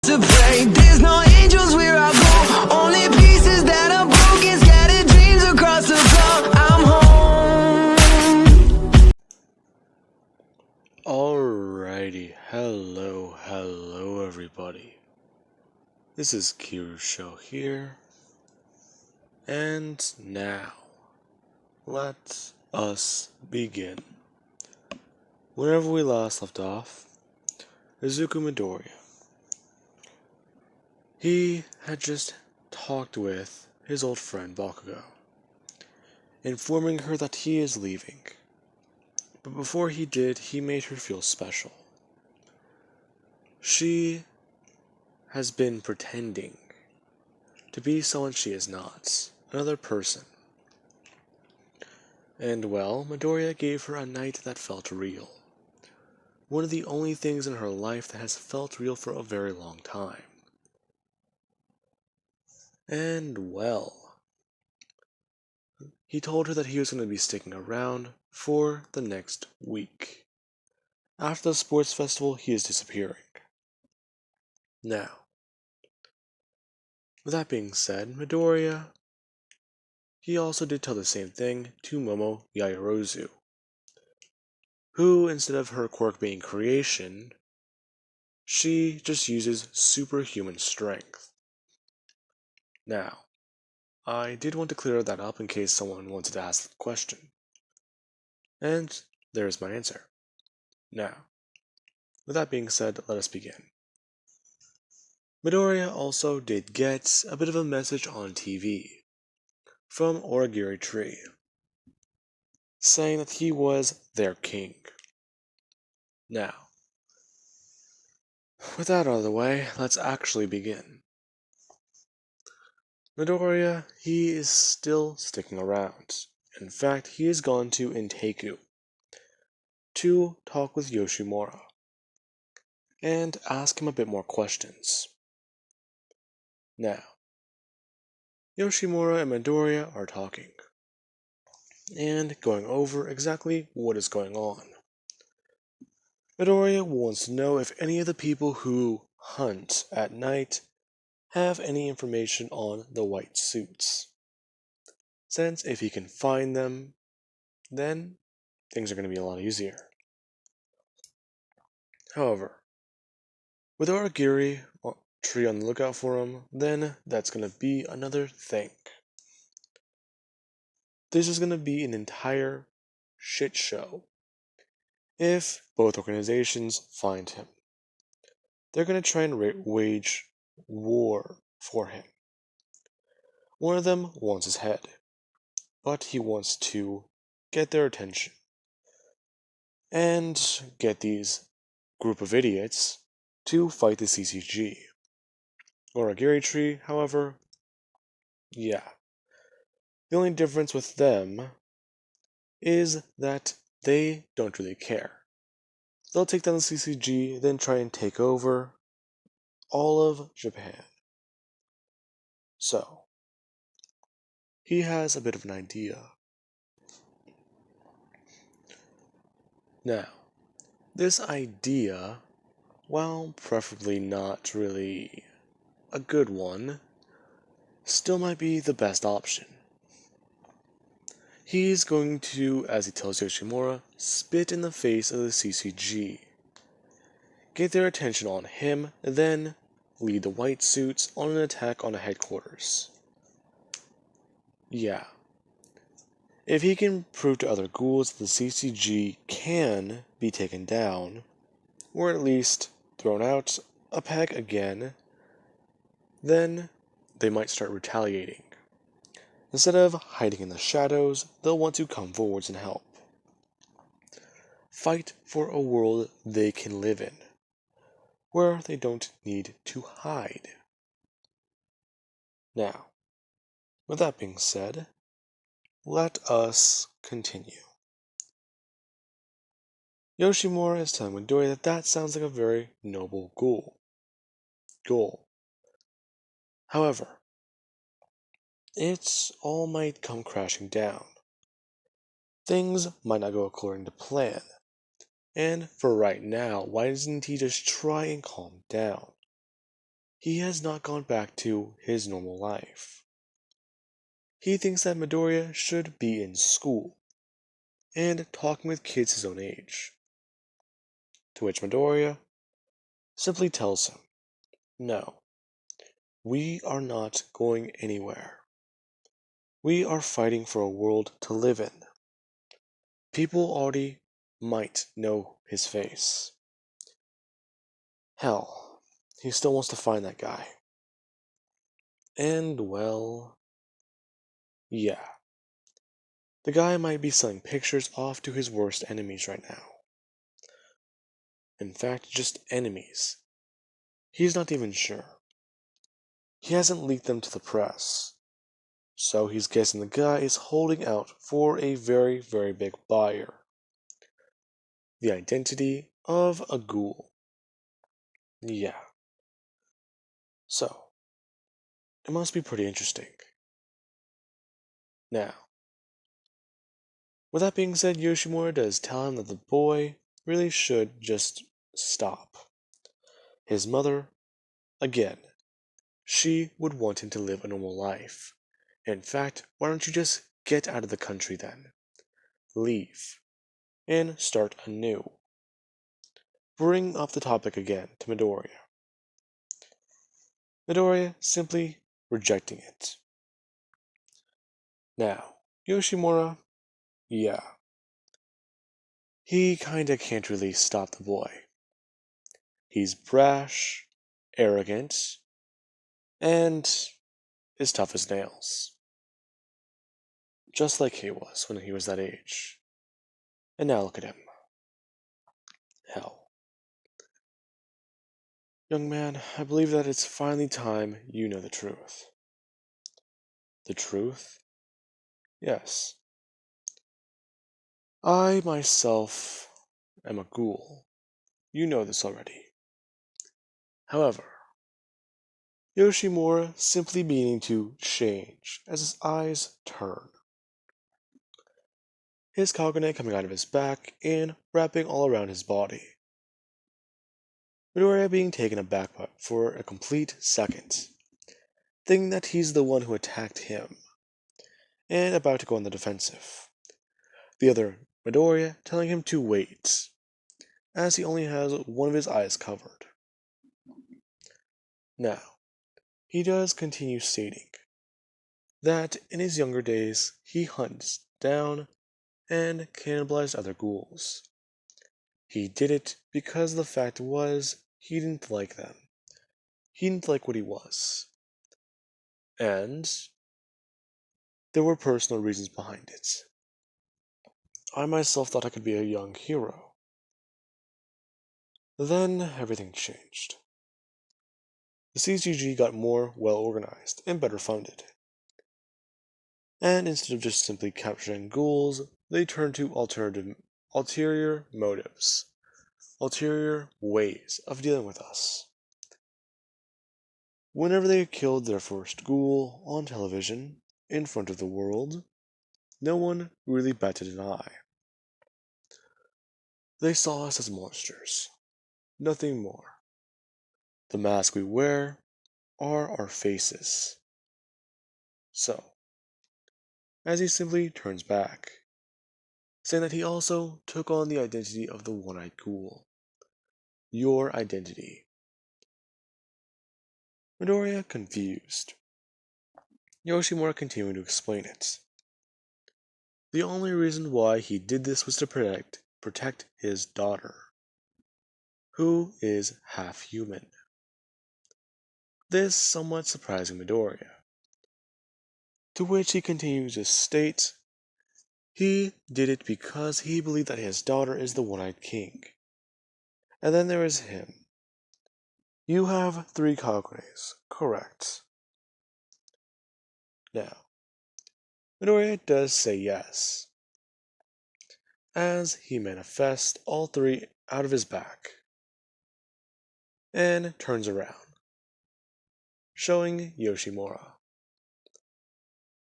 To pray, there's no angels where I go. Only pieces that are broken, scattered dreams across the floor. I'm home. Alrighty, hello everybody. This is Kiru's show here, and now let us begin. Whenever we last left off, Izuku Midoriya. He had just talked with his old friend Bakugo, informing her that he is leaving. But before he did, he made her feel special. She has been pretending to be someone she is not, another person. And well, Midoriya gave her a night that felt real. One of the only things in her life that has felt real for a very long time. And well, he told her that he was going to be sticking around for the next week. After the sports festival, he is disappearing. Now, with that being said, Midoriya, he also did tell the same thing to Momo Yaoyorozu, who, instead of her quirk being creation, she just uses superhuman strength. Now, I did want to clear that up in case someone wanted to ask the question. And there's my answer. Now, with that being said, let us begin. Midoriya also did get a bit of a message on TV from Origiri Tree, saying that he was their king. Now, with that out of the way, let's actually begin. Midoriya, he is still sticking around. In fact, he has gone to Inteku to talk with Yoshimura and ask him a bit more questions. Now, Yoshimura and Midoriya are talking and going over exactly what is going on. Midoriya wants to know if any of the people who hunt at night have any information on the white suits. Since if he can find them, then things are going to be a lot easier. However, with Origiri Tree on the lookout for him, then that's going to be another thing. This is going to be an entire shit show if both organizations find him. They're going to try and wage war for him. One of them wants his head, but he wants to get their attention and get these group of idiots to fight the CCG. Origiri Tree, however, yeah. The only difference with them is that they don't really care. They'll take down the CCG, then try and take over all of Japan. So, he has a bit of an idea. Now, this idea, while preferably not really a good one, still might be the best option. He's going to, as he tells Yoshimura, spit in the face of the CCG. Get their attention on him, then lead the white suits on an attack on a headquarters. Yeah. If he can prove to other ghouls that the CCG can be taken down, or at least thrown out a peg again, then they might start retaliating. Instead of hiding in the shadows, they'll want to come forwards and help. Fight for a world they can live in, where they don't need to hide. Now, with that being said, let us continue. Yoshimura is telling Midoriya that sounds like a very noble goal. However, it all might come crashing down. Things might not go according to plan. And for right now, why doesn't he just try and calm down? he has not gone back to his normal life. He thinks that Midoriya should be in school and talking with kids his own age. To which Midoriya simply tells him, "No, we are not going anywhere. We are fighting for a world to live in. People already might know his face. Hell, he still wants to find that guy. And, well, yeah. The guy might be selling pictures off to his worst enemies right now. In fact, just enemies. He's not even sure. He hasn't leaked them to the press. So he's guessing the guy is holding out for a very, very big buyer. The identity of a ghoul. Yeah. So, it must be pretty interesting. Now, with that being said, Yoshimura does tell him that the boy really should just stop. His mother, again, she would want him to live a normal life. In fact, why don't you just get out of the country then? Leave. And start anew. Bring up the topic again to Midoriya. Midoriya simply rejecting it. Now, Yoshimura, yeah. He kinda can't really stop the boy. He's brash, arrogant, and is tough as nails. Just like he was when he was that age. And now look at him. Hell. Young man, I believe that it's finally time you know the truth. The truth? Yes. I myself am a ghoul. You know this already. However, Yoshimura simply beginning to change as his eyes turn. His Kagune coming out of his back and wrapping all around his body. Midoriya being taken aback for a complete second, thinking that he's the one who attacked him, and about to go on the defensive. The other, Midoriya, telling him to wait, as he only has one of his eyes covered. Now, he does continue stating that in his younger days he hunts down and cannibalized other ghouls. He did it because the fact was he didn't like them. He didn't like what he was. And there were personal reasons behind it. I myself thought I could be a young hero. Then everything changed. The CCG got more well organized and better funded. And instead of just simply capturing ghouls, they turned to ulterior motives, ulterior ways of dealing with us. Whenever they killed their first ghoul on television, in front of the world, no one really batted an eye. They saw us as monsters, nothing more. The mask we wear are our faces. So, as he simply turns back, saying that he also took on the identity of the one-eyed ghoul. Your identity. Midoriya confused. Yoshimura continued to explain it. The only reason why he did this was to protect his daughter, who is half human. This somewhat surprising Midoriya. To which he continues to state he did it because he believed that his daughter is the one-eyed king. And then there is him. You have 3 Kagunes, correct. Now, Midoriya does say yes, as he manifests all 3 out of his back, and turns around, showing Yoshimura.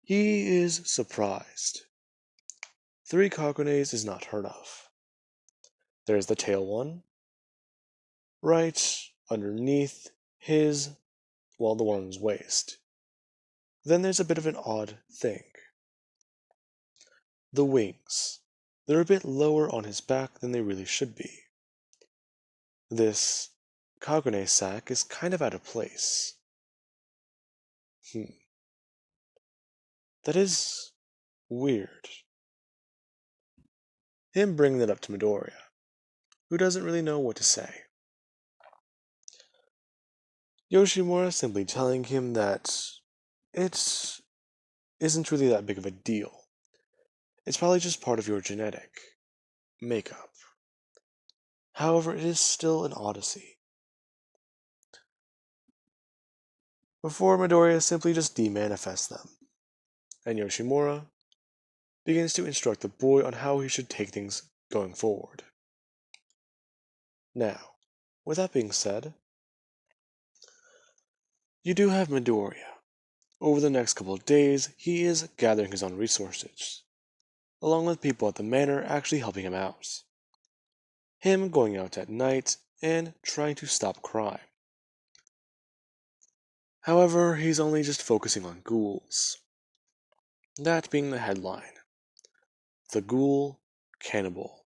He is surprised. 3 Kagunes is not heard of. There's the tail one, right underneath his well, the one on his waist. Then there's a bit of an odd thing. The wings. They're a bit lower on his back than they really should be. This Kagune sack is kind of out of place. That is weird. Him bringing that up to Midoriya, who doesn't really know what to say. Yoshimura simply telling him that it isn't really that big of a deal. It's probably just part of your genetic makeup. However, it is still an odyssey. Before Midoriya simply just demanifests them, and Yoshimura begins to instruct the boy on how he should take things going forward. Now, with that being said, you do have Midoriya. Over the next couple of days, he is gathering his own resources, along with people at the manor actually helping him out. Him going out at night and trying to stop crime. However, he's only just focusing on ghouls. That being the headline. The Ghoul Cannibal,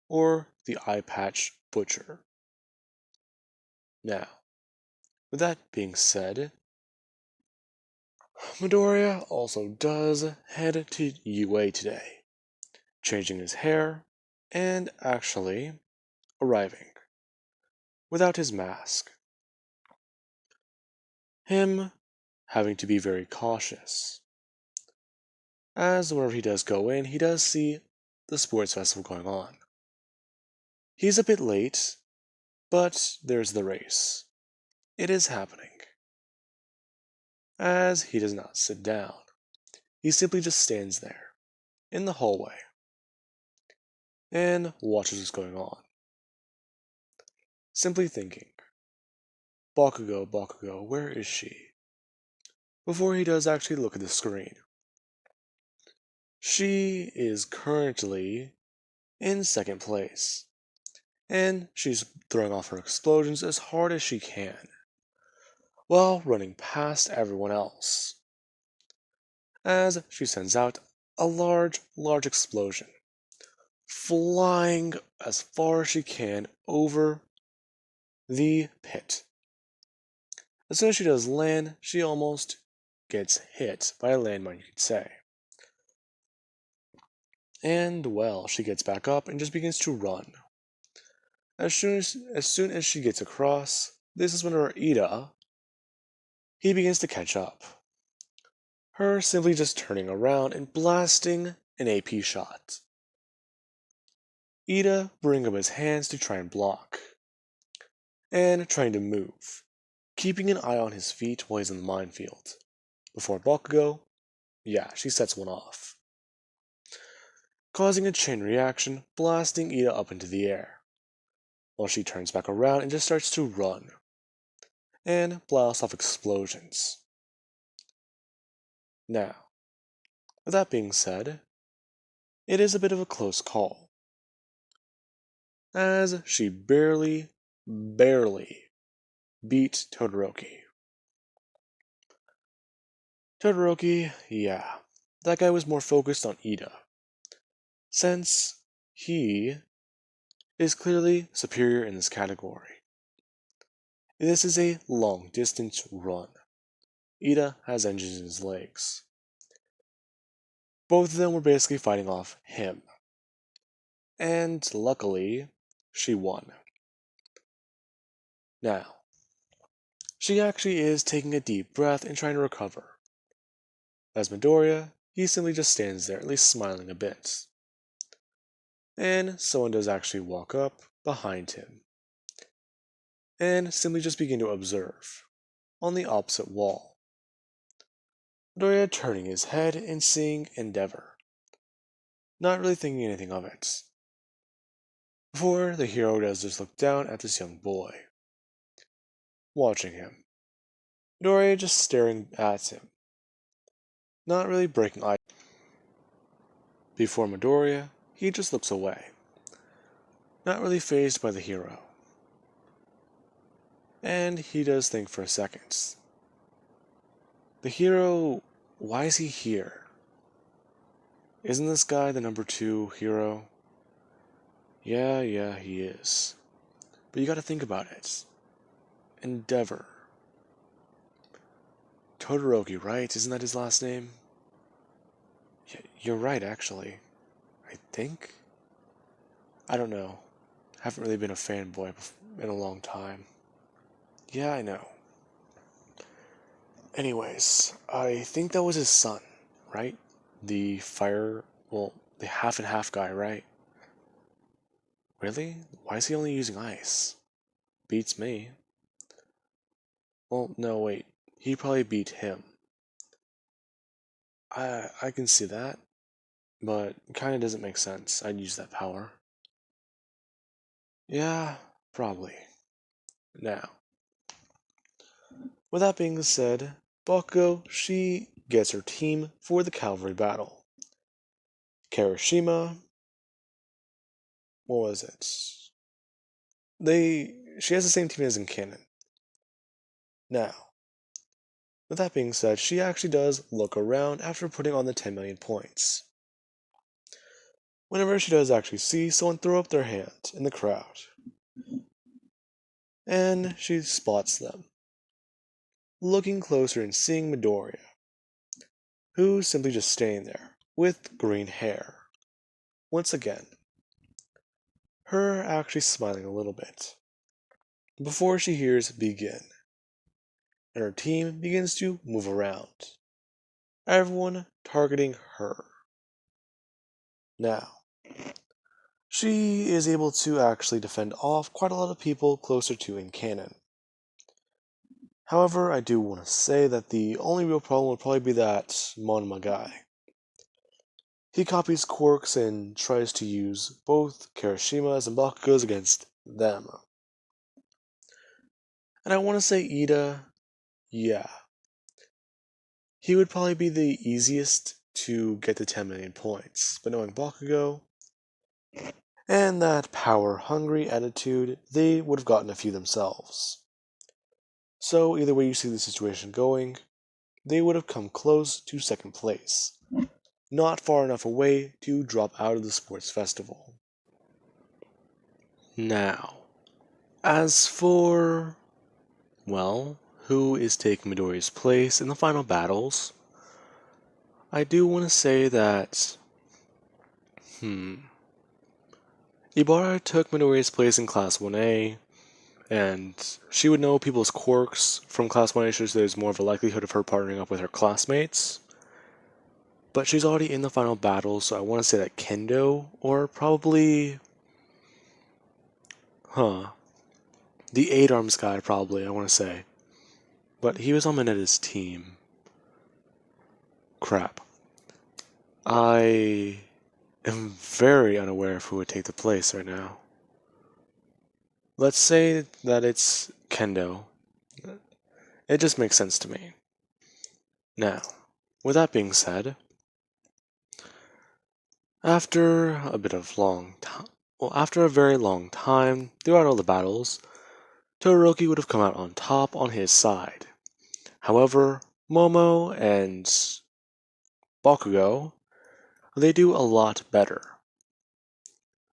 or the Eye Patch Butcher. Now, with that being said, Midoriya also does head to UA today, changing his hair and actually arriving without his mask. Him having to be very cautious, as whenever he does go in, he does see the sports festival going on. He's a bit late, but there's the race. It is happening. As he does not sit down, he simply just stands there, in the hallway, and watches what's going on. Simply thinking, Bakugo, Bakugo, where is she? Before he does actually look at the screen. She is currently in second place, and she's throwing off her explosions as hard as she can, while running past everyone else, as she sends out a large explosion, flying as far as she can over the pit. As soon as she does land, she almost gets hit by a landmine, you could say. And, well, she gets back up and just begins to run. As soon as she gets across, this is when her Ida, he begins to catch up. Her simply just turning around and blasting an AP shot. Ida bringing up his hands to try and block, and trying to move, keeping an eye on his feet while he's in the minefield. Before Bakugo, she sets one off, causing a chain reaction, blasting Ida up into the air, while she turns back around and just starts to run, and blasts off explosions. Now, with that being said, it is a bit of a close call, as she barely beat Todoroki. Todoroki, that guy was more focused on Ida, since he is clearly superior in this category. This is a long distance run. Ida has engines in his legs. Both of them were basically fighting off him. And luckily, she won. Now, she actually is taking a deep breath and trying to recover. As Midoriya, he simply just stands there, at least smiling a bit. And someone does actually walk up behind him, and simply just begin to observe, on the opposite wall. Midoriya turning his head and seeing Endeavor, not really thinking anything of it. Before the hero does just look down at this young boy, watching him. Midoriya just staring at him, not really breaking eye. Before Midoriya, he just looks away, not really fazed by the hero. And he does think for a second, The hero, why is he here? Isn't this guy the number 2 hero? Yeah, he is. But you gotta think about it. Endeavor. Todoroki, right? Isn't that his last name? You're right, actually. I think? I don't know. Haven't really been a fanboy in a long time. Yeah, I know. Anyways, I think that was his son, right? The the half and half guy, right? Really? Why is he only using ice? Beats me. Well, no, wait. He probably beat him. I can see that, but it kinda doesn't make sense. I'd use that power. Yeah, probably. Now, with that being said, Bakugo, she gets her team for the cavalry battle. Kirishima, what was it? She has the same team as in canon. Now, with that being said, she actually does look around after putting on the 10 million points. Whenever she does actually see someone throw up their hand in the crowd, and she spots them, looking closer and seeing Midoriya, who's simply just staying there with green hair. Once again, her actually smiling a little bit before she hears begin, and her team begins to move around, everyone targeting her. Now, she is able to actually defend off quite a lot of people closer to in canon. However, I do want to say that the only real problem would probably be that Monma guy. He copies quirks and tries to use both Kirishima's and Bakugo's against them. And I want to say Ida, yeah. He would probably be the easiest to get to 10 million points, but knowing Bakugo and that power-hungry attitude, they would have gotten a few themselves. So either way you see the situation going, they would have come close to second place, not far enough away to drop out of the sports festival. Now, as for, well, who is taking Midoriya's place in the final battles, I do want to say that, Ibarra took Midoriya's place in Class 1A, and she would know people's quirks from Class 1A, so there's more of a likelihood of her partnering up with her classmates. But she's already in the final battle, so I want to say that Kendo, or probably, the 8 Arms guy, probably, I want to say. But he was on Minetta's team. Crap. I am very unaware of who would take the place right now. Let's say that it's Kendo. It just makes sense to me. Now, with that being said, after a very long time throughout all the battles, Todoroki would have come out on top on his side. However, Momo and Bakugo, they do a lot better.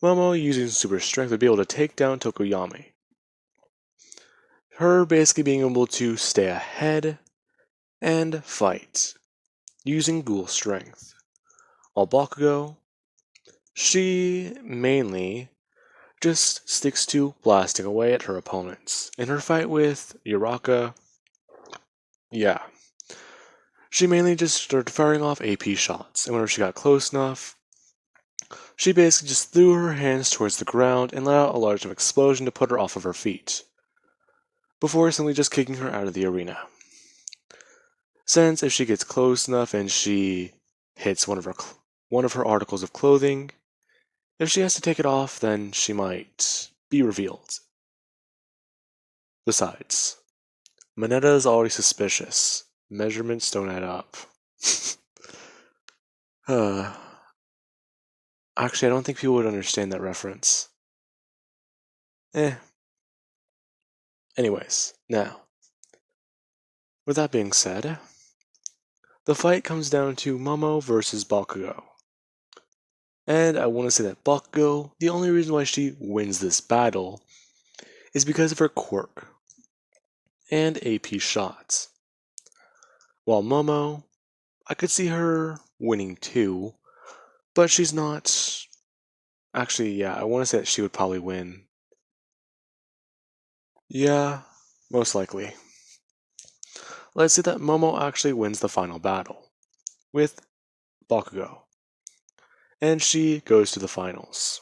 Momo using super strength would be able to take down Tokoyami. Her basically being able to stay ahead and fight, using Ghoul strength. While Bakugo, she mainly just sticks to blasting away at her opponents. In her fight with Uraka, yeah, she mainly just started firing off AP shots, and whenever she got close enough, she basically just threw her hands towards the ground and let out a large enough explosion to put her off of her feet, before simply just kicking her out of the arena. Since if she gets close enough and she hits one of her articles of clothing, if she has to take it off, then she might be revealed. Besides, Mineta is already suspicious. Measurements don't add up. Actually, I don't think people would understand that reference. Anyways, now, with that being said, the fight comes down to Momo versus Bakugo. And I want to say that Bakugo, the only reason why she wins this battle is because of her quirk and AP shots. While Momo, I could see her winning too, but she's not. Actually, yeah, I want to say that she would probably win. Yeah, most likely. Let's say that Momo actually wins the final battle with Bakugo, and she goes to the finals.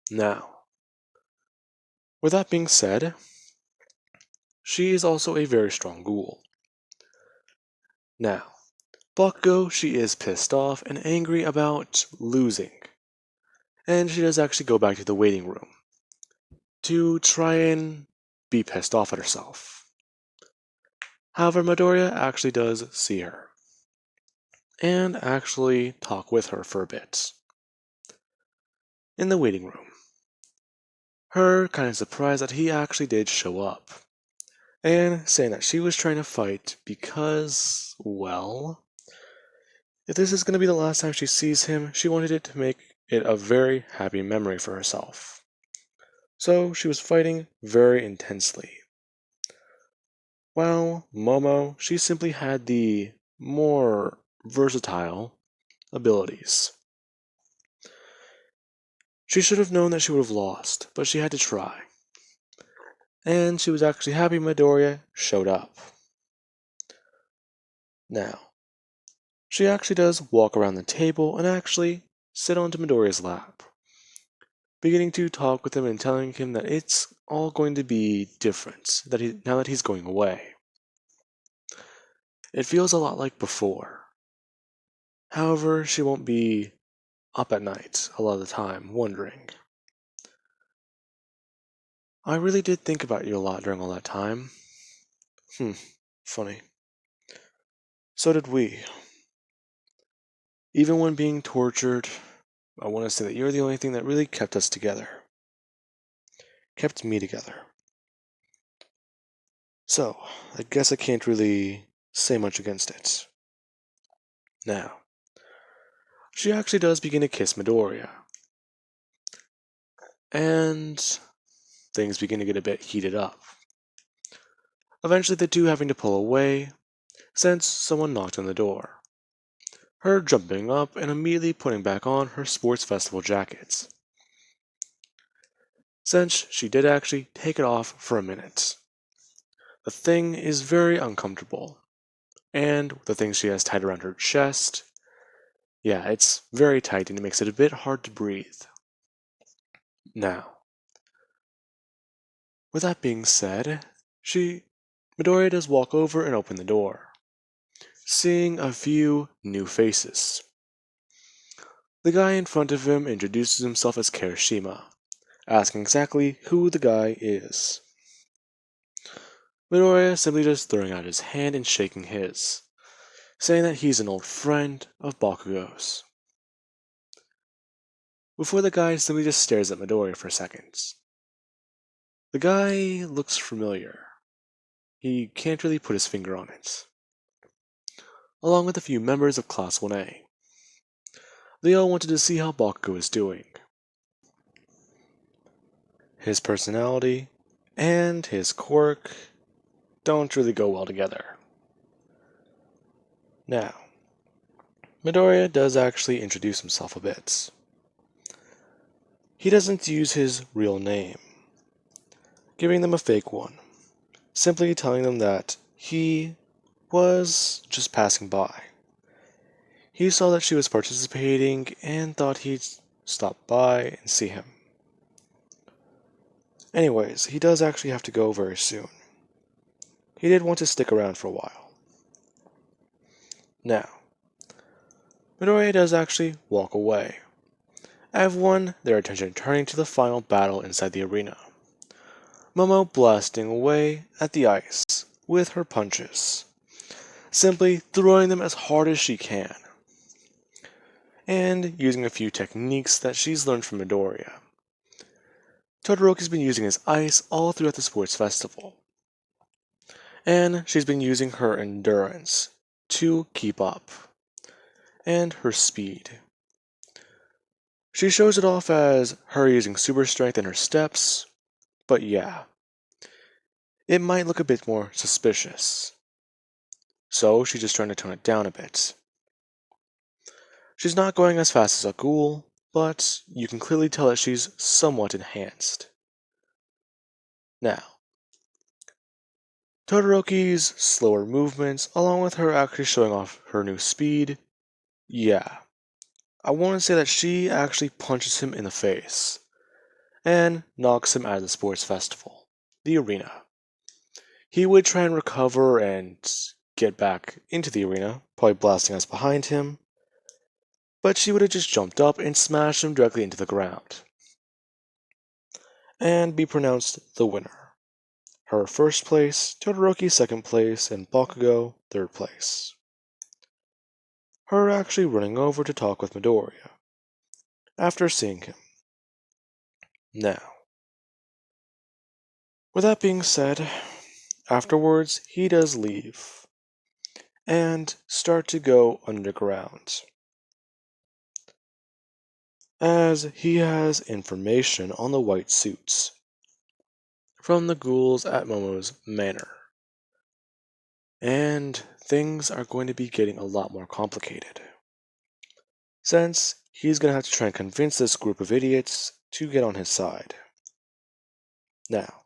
Now, with that being said, she is also a very strong ghoul. Now, Bakugo, she is pissed off and angry about losing, and she does actually go back to the waiting room to try and be pissed off at herself. However, Midoriya actually does see her and actually talk with her for a bit in the waiting room. Her kind of surprised that he actually did show up, and saying that she was trying to fight because, well, if this is going to be the last time she sees him, she wanted it to make it a very happy memory for herself. So she was fighting very intensely. While Momo, she simply had the more versatile abilities. She should have known that she would have lost, but she had to try. And she was actually happy Midoriya showed up. Now, she actually does walk around the table and actually sit onto Midoriya's lap, beginning to talk with him and telling him that it's all going to be different now that he's going away. It feels a lot like before. However, she won't be up at night a lot of the time, wondering. I really did think about you a lot during all that time. Funny. So did we. Even when being tortured, I want to say that you're the only thing that really kept us together. Kept me together. So, I guess I can't really say much against it. Now, she actually does begin to kiss Midoriya. And things begin to get a bit heated up. Eventually, the two having to pull away, since someone knocked on the door. Her jumping up and immediately putting back on her sports festival jackets. Since she did actually take it off for a minute. The thing is very uncomfortable. And the thing she has tied around her chest, yeah, it's very tight and it makes it a bit hard to breathe. Now, with that being said, Midoriya does walk over and open the door, seeing a few new faces. The guy in front of him introduces himself as Kirishima, asking exactly who the guy is. Midoriya simply just throwing out his hand and shaking his, saying that he's an old friend of Bakugo's. Before the guy simply just stares at Midoriya for seconds. The guy looks familiar. He can't really put his finger on it. Along with a few members of Class 1A. They all wanted to see how Bakugo is doing. His personality and his quirk don't really go well together. Now, Midoriya does actually introduce himself a bit. He doesn't use his real name, giving them a fake one, simply telling them that he was just passing by. He saw that she was participating and thought he'd stop by and see him. Anyways, he does actually have to go very soon. He did want to stick around for a while. Now, Midoriya does actually walk away. Everyone, their attention turning to the final battle inside the arena. Momo blasting away at the ice with her punches, simply throwing them as hard as she can, and using a few techniques that she's learned from Midoriya. Todoroki's been using his ice all throughout the sports festival, and she's been using her endurance to keep up, and her speed. She shows it off as her using super strength in her steps, but yeah, it might look a bit more suspicious. So she's just trying to tone it down a bit. She's not going as fast as a ghoul, but you can clearly tell that she's somewhat enhanced. Now, Todoroki's slower movements, along with her actually showing off her new speed, yeah, I want to say that she actually punches him in the face and knocks him out of the sports festival, the arena. He would try and recover and get back into the arena, probably blasting us behind him, but she would have just jumped up and smashed him directly into the ground, and be pronounced the winner. Her first place, Todoroki second place, and Bakugo third place. Her actually running over to talk with Midoriya, after seeing him. Now, with that being said, afterwards he does leave, and start to go underground, as he has information on the white suits from the ghouls at Momo's manor. And things are going to be getting a lot more complicated, since he's going to have to try and convince this group of idiots to get on his side. Now,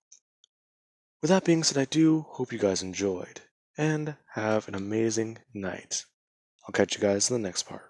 with that being said, I do hope you guys enjoyed, and have an amazing night. I'll catch you guys in the next part.